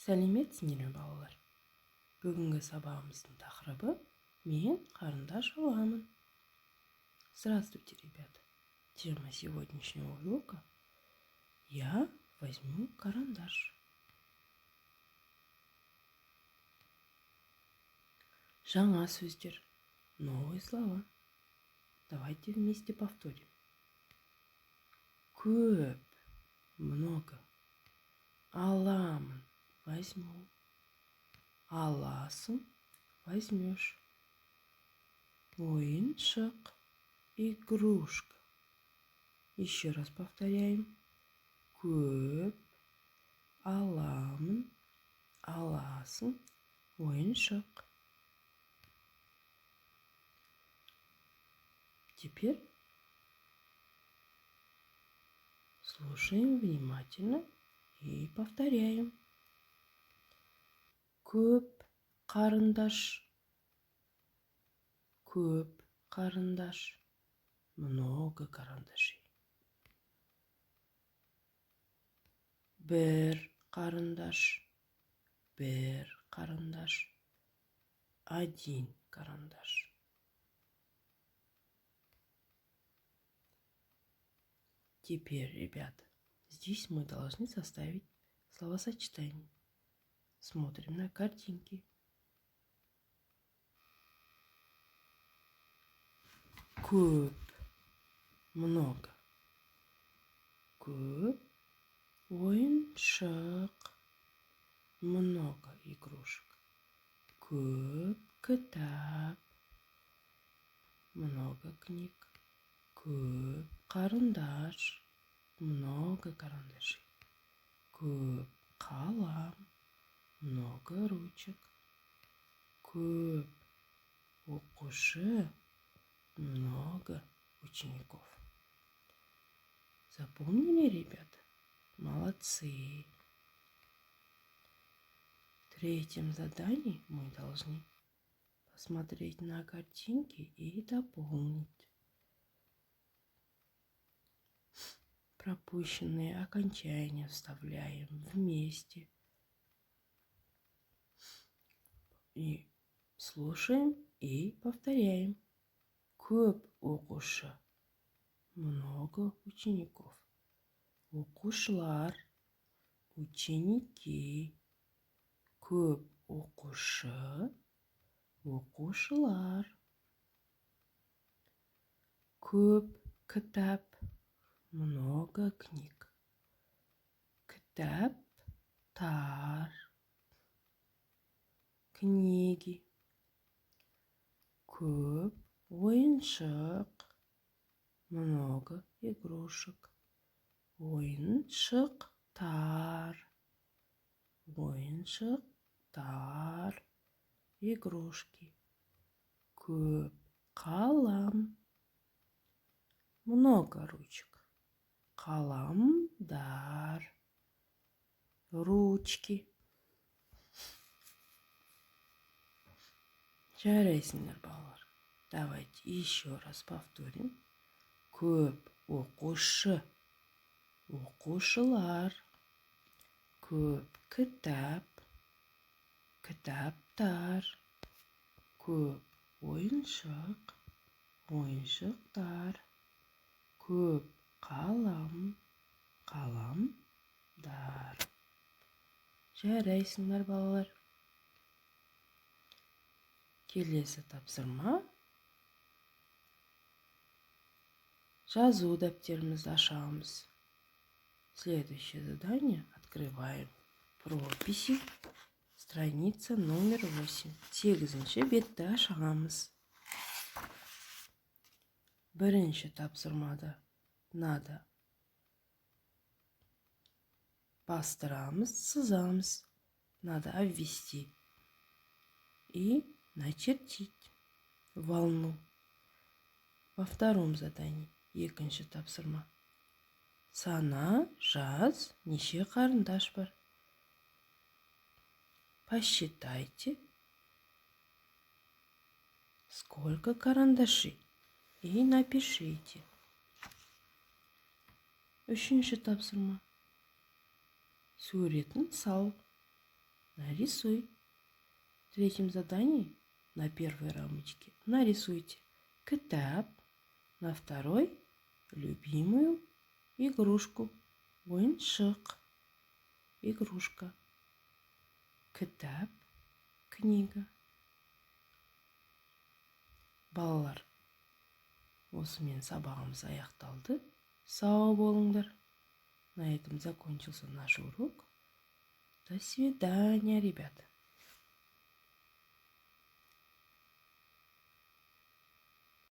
Сәлеметсіңдер ме, балалар? Бүгінгі сабағымыздың тақырыбы «Мен қарындаш аламын». Здравствуйте, ребята! Тема сегодняшнего урока «Я возьму карандаш». Жаңа сөздер, новые слова. Давайте вместе повторим. Көп, много. Аламын, возьму. Аласың, возьмешь. Ойыншық, игрушка. Еще раз повторяем. Көп, аламын, аласың, ойыншық. Теперь слушаем внимательно и повторяем. Көп қарындаш. Көп қарындаш. Много карандашей. Бір қарындаш. Бір карандаш. Один карандаш. Теперь, ребята, здесь мы должны составить словосочетание. Смотрим на картинки. Көп, много. Көп, ойыншық, много игрушек. Көп, кітап, много книг. Көп, карандаш, много карандашей. Көп, қалам, много ручек. Көп, оқушы, много учеников. Запомнили, ребята? Молодцы! В третьем задании мы должны посмотреть на картинки и дополнить. Пропущенные окончания вставляем вместе. И слушаем и повторяем. Көп оқушы, много учеников. Оқушылар, ученики. Көп оқушы, оқушылар. Көп кітап, много книг. Кітаптар, книги. Көп ойыншық, много игрушек. Ойыншықтар, ойыншықтар, игрушки. Көп қалам, много ручек. Қаламдар, ручки. Жарайсыңдар, балалар. Давайте еще раз повторим. Көп оқушы, оқушылар. Көп кітап, кітаптар. Көп ойыншық, ойыншықтар. Көп қалам, қаламдар. Жарайсыңдар, балалар. Келесі тапсырма. Жазу дәптерімізді ашамыз. Следующее задание открываем. Прописи. Страница номер 8. 8-ші бетті ашамыз. Бірінші тапсырмада надо бастырамыз, сызамыз. Надо обвести и начертить волну. Во втором задании екінші тапсырма. Сана, жаз, неше қарындаш бар. Посчитайте, сколько карандашей, и напишите. Үшінші тапсырма. Суретін сал. нарисуй. В третьем задании на первой рамочке нарисуйте кітап, на второй любимую игрушку, ойыншық, игрушка, кітап, книга. Балалар, осымен сабағымыз аяқталды. Сау болыңдар. На этом закончился наш урок. До свидания, ребята.